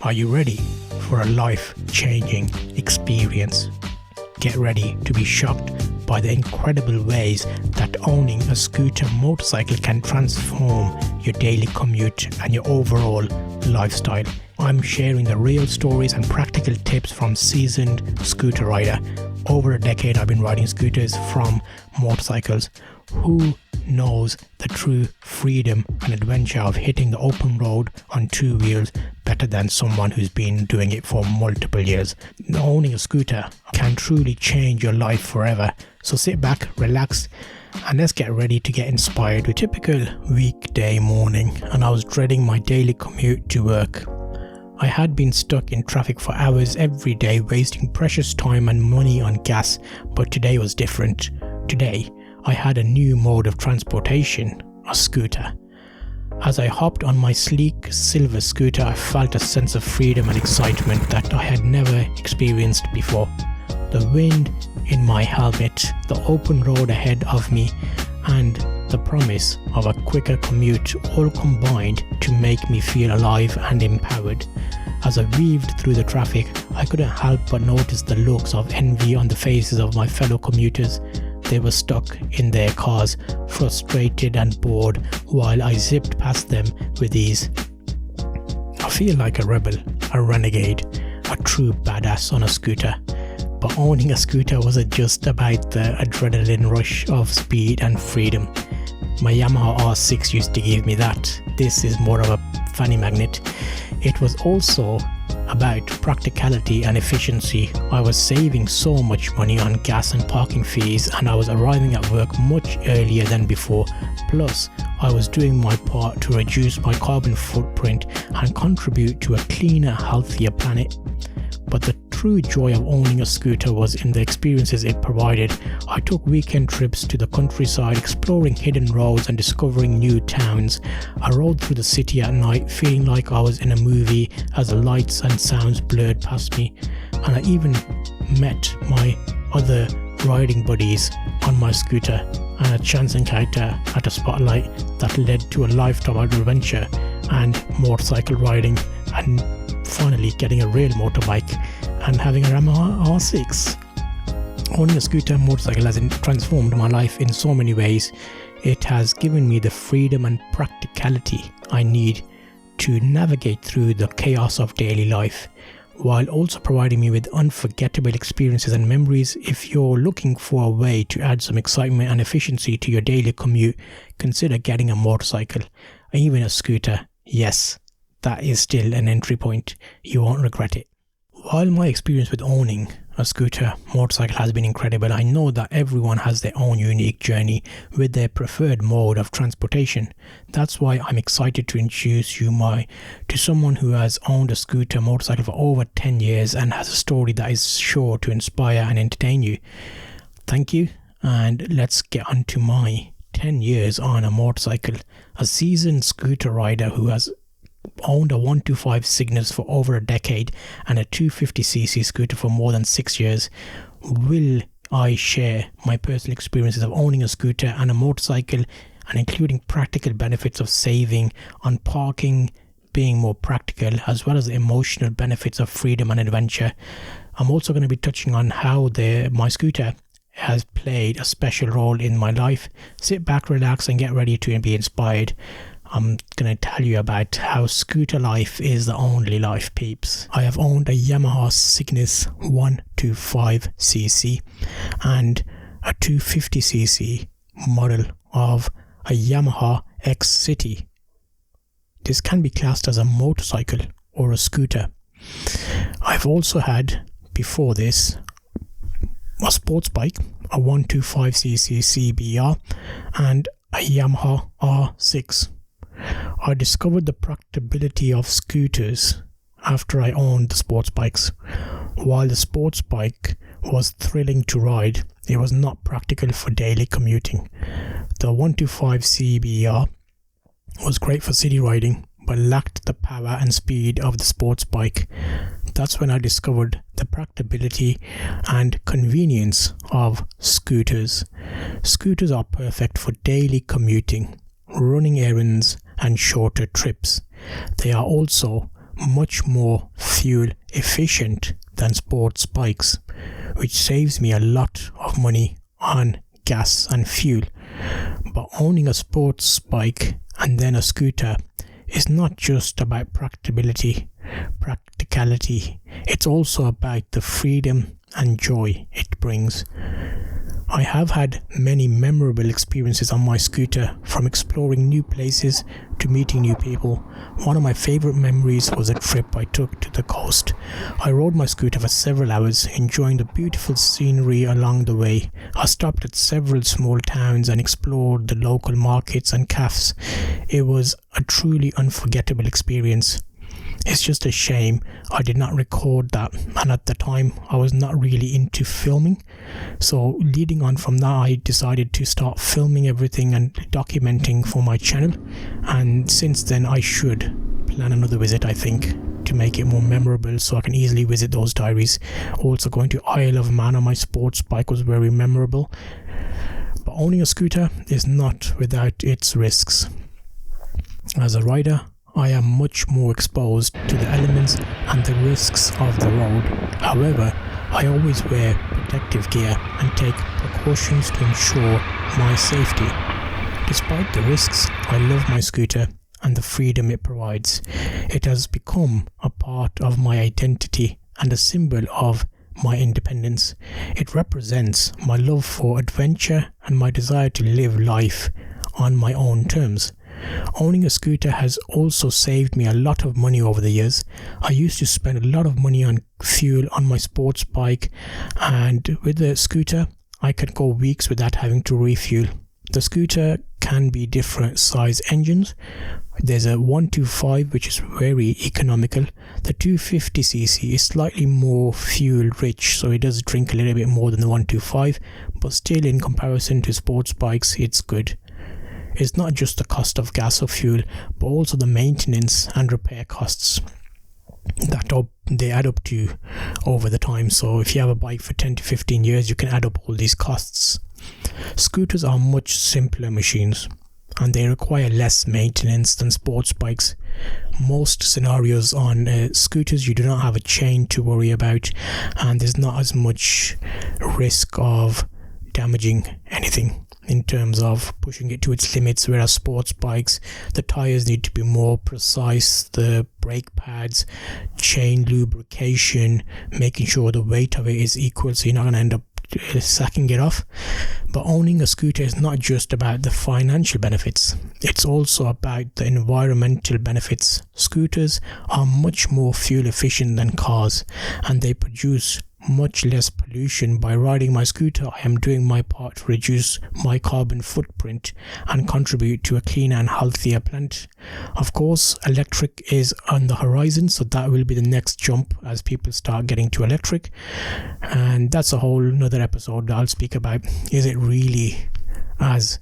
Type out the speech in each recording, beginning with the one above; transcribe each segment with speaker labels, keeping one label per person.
Speaker 1: Are you ready for a life-changing experience? Get ready to be shocked by the incredible ways that owning a scooter motorcycle can transform your daily commute and your overall lifestyle. I'm sharing the real stories and practical tips from seasoned scooter rider. Over a decade I've been riding scooters from motorcycles. Who knows the true freedom and adventure of hitting the open road on two wheels better than someone who's been doing it for multiple years? Owning a scooter can truly change your life forever. So sit back, relax, and let's get ready to get inspired. With a typical weekday morning, and I was dreading my daily commute to work. I had been stuck in traffic for hours every day, wasting precious time and money on gas, but today was different. Today, I had a new mode of transportation, a scooter. As I hopped on my sleek silver scooter, I felt a sense of freedom and excitement that I had never experienced before. The wind in my helmet, the open road ahead of me, and the promise of a quicker commute all combined to make me feel alive and empowered. As I weaved through the traffic, I couldn't help but notice the looks of envy on the faces of my fellow commuters. They were stuck in their cars, frustrated and bored, while I zipped past them with ease. I feel like a rebel, a renegade, a true badass on a scooter. But owning a scooter wasn't just about the adrenaline rush of speed and freedom. My Yamaha R6 used to give me that. This is more of a fanny magnet. It was also about practicality and efficiency. I was saving so much money on gas and parking fees, and I was arriving at work much earlier than before. Plus, I was doing my part to reduce my carbon footprint and contribute to a cleaner, healthier planet. But the true joy of owning a scooter was in the experiences it provided. I took weekend trips to the countryside, exploring hidden roads and discovering new towns. I rode through the city at night, feeling like I was in a movie as the lights and sounds blurred past me. And I even met my other riding buddies on my scooter, and a chance encounter at a spotlight that led to a lifetime of adventure and motorcycle riding, and finally getting a real motorbike and having a Yamaha R6. Owning a scooter motorcycle has transformed my life in so many ways. It has given me the freedom and practicality I need to navigate through the chaos of daily life, while also providing me with unforgettable experiences and memories. If you're looking for a way to add some excitement and efficiency to your daily commute, consider getting a motorcycle, or even a scooter. Yes, that is still an entry point. You won't regret it. While my experience with owning a scooter motorcycle has been incredible, I know that everyone has their own unique journey with their preferred mode of transportation. That's why I'm excited to introduce you to someone who has owned a scooter motorcycle for over 10 years and has a story that is sure to inspire and entertain you. Thank you, and let's get on to my 10 years on a motorcycle. A seasoned scooter rider who has owned a 125 Cygnus for over a decade and a 250cc scooter for more than 6 years, will I share my personal experiences of owning a scooter and a motorcycle, and including practical benefits of saving on parking, being more practical, as well as the emotional benefits of freedom and adventure. I'm also going to be touching on how my scooter has played a special role in my life. Sit back, relax, and get ready to be inspired. I'm going to tell you about how scooter life is the only life, peeps. I have owned a Yamaha Cygnus 125cc and a 250cc model of a Yamaha X City. This can be classed as a motorcycle or a scooter. I've also had, before this, a sports bike, a 125cc CBR, and a Yamaha R6. I discovered the practicability of scooters after I owned the sports bikes. While the sports bike was thrilling to ride, it was not practical for daily commuting. The 125 CBR was great for city riding, but lacked the power and speed of the sports bike. That's when I discovered the practicability and convenience of scooters. Scooters are perfect for daily commuting, running errands, and shorter trips. They are also much more fuel efficient than sports bikes, which saves me a lot of money on gas and fuel. But owning a sports bike and then a scooter is not just about practicality, it's also about the freedom and joy it brings. I have had many memorable experiences on my scooter, from exploring new places to meeting new people. One of my favorite memories was a trip I took to the coast. I rode my scooter for several hours, enjoying the beautiful scenery along the way. I stopped at several small towns and explored the local markets and cafes. It was a truly unforgettable experience. It's just a shame I did not record that, and at the time I was not really into filming. So leading on from that, I decided to start filming everything and documenting for my channel, and since then I should plan another visit, I think, to make it more memorable so I can easily visit those diaries. Also, going to Isle of Man on my sports bike was very memorable. But owning a scooter is not without its risks. As a rider, I am much more exposed to the elements and the risks of the road. However, I always wear protective gear and take precautions to ensure my safety. Despite the risks, I love my scooter and the freedom it provides. It has become a part of my identity and a symbol of my independence. It represents my love for adventure and my desire to live life on my own terms. Owning a scooter has also saved me a lot of money over the years. I used to spend a lot of money on fuel on my sports bike, and with the scooter I can go weeks without having to refuel. The scooter can be different size engines. There's a 125, which is very economical. The 250cc is slightly more fuel rich, so it does drink a little bit more than the 125, but still in comparison to sports bikes it's good. It's not just the cost of gas or fuel, but also the maintenance and repair costs that they add up to over the time. So if you have a bike for 10 to 15 years, you can add up all these costs. Scooters are much simpler machines, and they require less maintenance than sports bikes. Most scenarios on scooters, you do not have a chain to worry about, and there's not as much risk of damaging anything in terms of pushing it to its limits, whereas sports bikes, the tires need to be more precise, the brake pads, chain lubrication, making sure the weight of it is equal so you're not going to end up sacking it off. But owning a scooter is not just about the financial benefits, it's also about the environmental benefits. Scooters are much more fuel efficient than cars, and they produce much less pollution. By riding my scooter, I am doing my part to reduce my carbon footprint and contribute to a cleaner and healthier planet. Of course, electric is on the horizon, so that will be the next jump as people start getting to electric, and that's a whole another episode that I'll speak about. Is it really as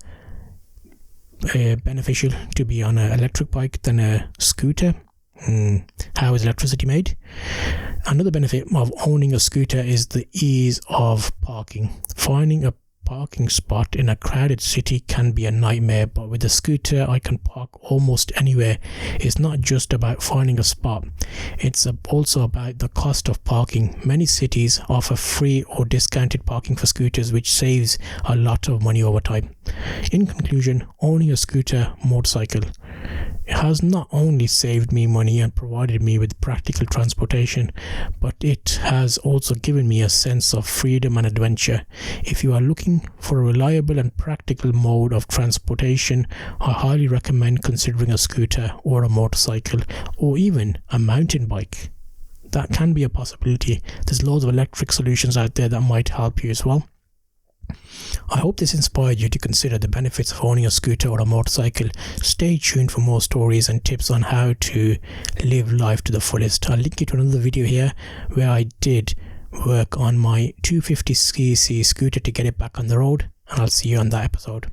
Speaker 1: beneficial to be on an electric bike than a scooter? How is electricity made? Another benefit of owning a scooter is the ease of parking. Finding a parking spot in a crowded city can be a nightmare, but with a scooter I can park almost anywhere. It's not just about finding a spot, it's also about the cost of parking. Many cities offer free or discounted parking for scooters, which saves a lot of money over time. In conclusion, owning a scooter motorcycle has not only saved me money and provided me with practical transportation, but it has also given me a sense of freedom and adventure. If you are looking for a reliable and practical mode of transportation, I highly recommend considering a scooter or a motorcycle, or even a mountain bike. That can be a possibility. There's loads of electric solutions out there that might help you as well. I hope this inspired you to consider the benefits of owning a scooter or a motorcycle. Stay tuned for more stories and tips on how to live life to the fullest. I'll link you to another video here where I did work on my 250cc scooter to get it back on the road, and I'll see you on that episode.